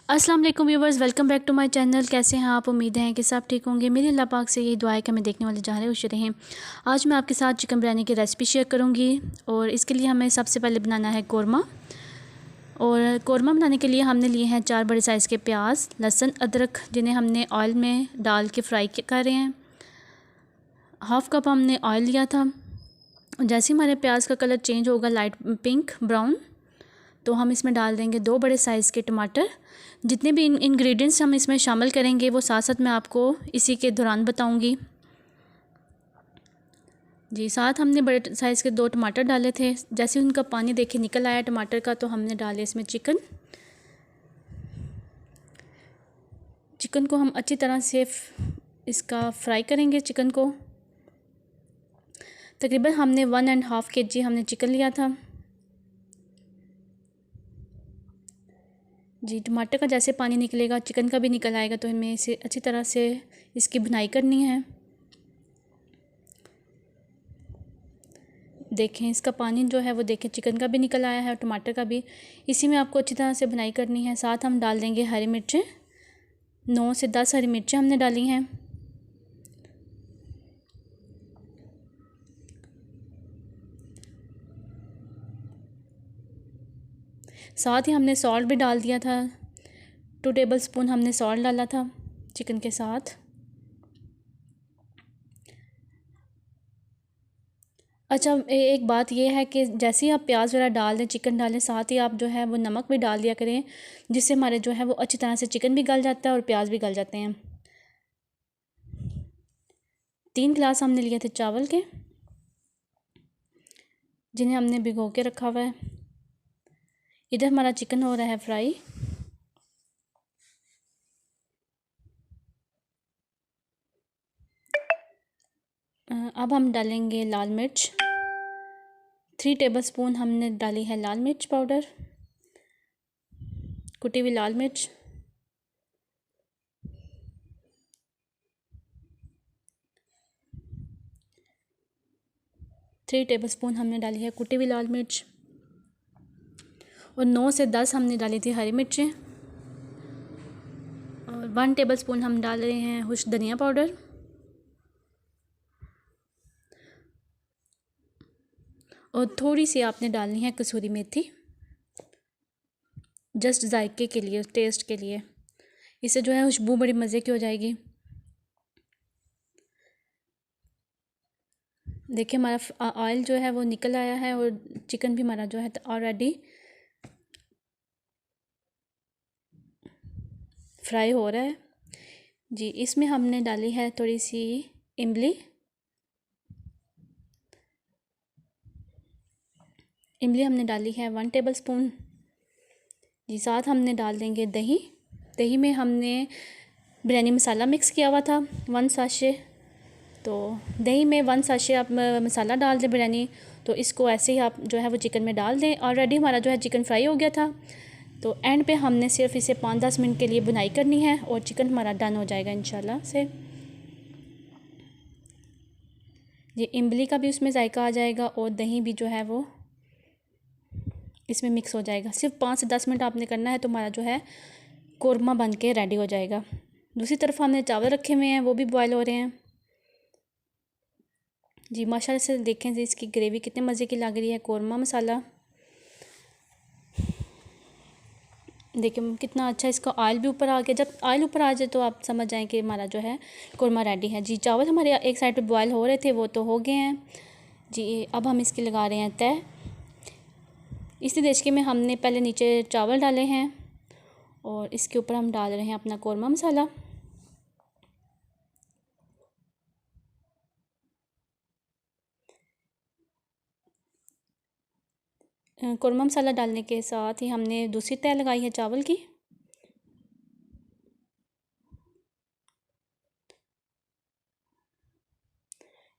अस्सलाम वालेकुम viewers, welcome back to my channel. कैसे हैं आप? उम्मीद है कि सब ठीक होंगे। मेरी अल्लाह पाक से यही दुआ है कि मैं देखने वाले जहाँ खुश रहें। आज मैं आपके साथ चिकन बिरयानी की रेसिपी शेयर करूंगी और इसके लिए हमें सबसे पहले बनाना है कौरमा। और कौरमा बनाने के लिए हमने लिए हैं 4 बड़े साइज़ के प्याज, लहसुन, अदरक, जिन्हें हमने ऑयल में डाल के फ्राई कर रहे हैं। हाफ़ कप हमने ऑयल लिया था। जैसे हमारे प्याज का कलर चेंज होगा लाइट पिंक ब्राउन, तो हम इसमें डाल देंगे 2 बड़े साइज़ के टमाटर। जितने भी इंग्रेडिएंट्स हम इसमें शामिल करेंगे वो साथ साथ मैं आपको इसी के दौरान बताऊंगी। जी, साथ हमने बड़े साइज़ के 2 टमाटर डाले थे। जैसे उनका पानी देखे निकल आया टमाटर का, तो हमने डाले इसमें चिकन को हम अच्छी तरह से इसका फ्राई करेंगे। चिकन को तकरीबन हमने 1.5 kg हमने चिकन लिया था। जी, टमाटर का जैसे पानी निकलेगा चिकन का भी निकल आएगा, तो हमें इसे अच्छी तरह से इसकी भुनाई करनी है। देखें इसका पानी जो है वो देखें चिकन का भी निकल आया है और टमाटर का भी। इसी में आपको अच्छी तरह से भुनाई करनी है। साथ हम डाल देंगे हरी मिर्चें। 9 से 10 हरी मिर्चें हमने डाली हैं। साथ ही हमने सॉल्ट भी डाल दिया था। 2 टेबलस्पून हमने सॉल्ट डाला था चिकन के साथ। अच्छा, एक बात यह है कि जैसे ही आप प्याज वगैरह डाल दें, चिकन डालें, साथ ही आप जो है वो नमक भी डाल दिया करें, जिससे हमारे जो है वो अच्छी तरह से चिकन भी गल जाता है और प्याज भी गल जाते हैं। 3 गिलास हमने लिए थे चावल के, जिन्हें हमने भिगो के रखा हुआ है। इधर हमारा चिकन हो रहा है फ्राई। अब हम डालेंगे लाल मिर्च। 3 टेबलस्पून हमने डाली है लाल मिर्च पाउडर, कुटी हुई लाल मिर्च। थ्री टेबलस्पून हमने डाली है कुटी हुई लाल मिर्च और 9 से 10 हमने डाली थी हरी मिर्चें। और 1 टेबलस्पून हम डाल रहे हैं खुश धनिया पाउडर और थोड़ी सी आपने डालनी है कसूरी मेथी, जस्ट जायके के लिए, टेस्ट के लिए। इससे जो है खुशबू बड़ी मज़े की हो जाएगी। देखिए हमारा ऑयल जो है वो निकल आया है और चिकन भी हमारा जो है ऑलरेडी फ्राई हो रहा है। जी, इसमें हमने डाली है थोड़ी सी इमली। इमली हमने डाली है 1 टेबलस्पून। जी, साथ हमने डाल देंगे दही। दही में हमने बिरयानी मसाला मिक्स किया हुआ था 1 साशे। तो दही में 1 साशे आप मसाला डाल दें बिरयानी। तो इसको ऐसे ही आप जो है वो चिकन में डाल दें। ऑलरेडी हमारा जो है चिकन फ्राई हो गया था, तो एंड पे हमने सिर्फ इसे 5-10 मिनट के लिए बुनाई करनी है और चिकन हमारा डन हो जाएगा इंशाल्लाह से। ये इमली का भी उसमें जायका आ जाएगा और दही भी जो है वो इसमें मिक्स हो जाएगा। सिर्फ 5 से 10 मिनट आपने करना है, तो हमारा जो है कौरमा बन के रेडी हो जाएगा। दूसरी तरफ हमने चावल रखे हुए हैं, वो भी बॉयल हो रहे हैं। जी, माशाल्लाह से देखें जी इसकी ग्रेवी कितने मज़े की लग रही है। कौरमा मसाला देखिए कितना अच्छा, इसका ऑयल भी ऊपर आ गया। जब ऑयल ऊपर आ जाए तो आप समझ जाएं कि हमारा जो है कौरमा रेडी है। जी, चावल हमारे एक साइड पे बॉयल हो रहे थे, वो तो हो गए हैं। जी, अब हम इसकी लगा रहे हैं तय। इसी देशके में हमने पहले नीचे चावल डाले हैं और इसके ऊपर हम डाल रहे हैं अपना कौरमा मसाला। कौरमा मसाला डालने के साथ ही हमने दूसरी तय लगाई है चावल की।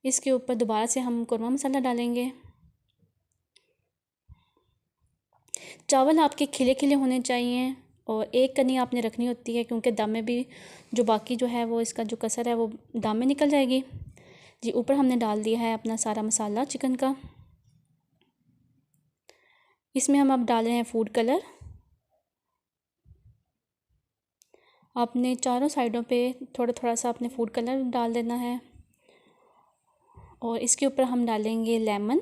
इसके ऊपर दोबारा से हम कौरमा मसाला डालेंगे। चावल आपके खिले खिले होने चाहिए और एक कनी आपने रखनी होती है, क्योंकि दम में भी जो बाकी जो है वो इसका जो कसर है वो दम में निकल जाएगी। जी, ऊपर हमने डाल दिया है अपना सारा मसाला चिकन का। इसमें हम अब डाल रहे हैं फूड कलर। आपने चारों साइडों पे थोड़ा थोड़ा सा आपने फूड कलर डाल देना है। और इसके ऊपर हम डालेंगे लेमन।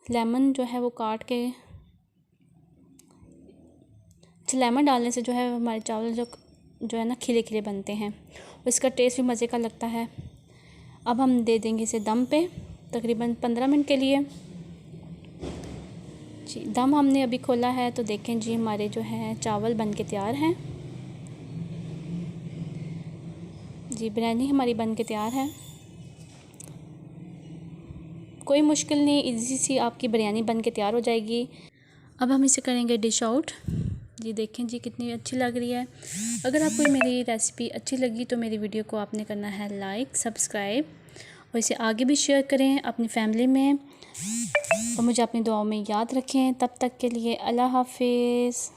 लेमन जो है वो काट के, लेमन डालने से जो है हमारे चावल जो है ना खिले खिले बनते हैं और इसका टेस्ट भी मज़े का लगता है। अब हम दे देंगे इसे दम पे तकरीबन 15 मिनट के लिए। जी दम हमने अभी खोला है तो देखें जी हमारे जो है चावल बन के तैयार हैं। जी बिरयानी हमारी बन के तैयार है। कोई मुश्किल नहीं, इजी सी आपकी बिरयानी बन के तैयार हो जाएगी। अब हम इसे करेंगे डिश आउट। जी देखें जी कितनी अच्छी लग रही है। अगर आपको मेरी रेसिपी अच्छी लगी तो मेरी वीडियो को आपने करना है लाइक, सब्सक्राइब और इसे आगे भी शेयर करें अपनी फैमिली में और मुझे अपनी दुआओं में याद रखें। तब तक के लिए अल्लाह हाफिज़।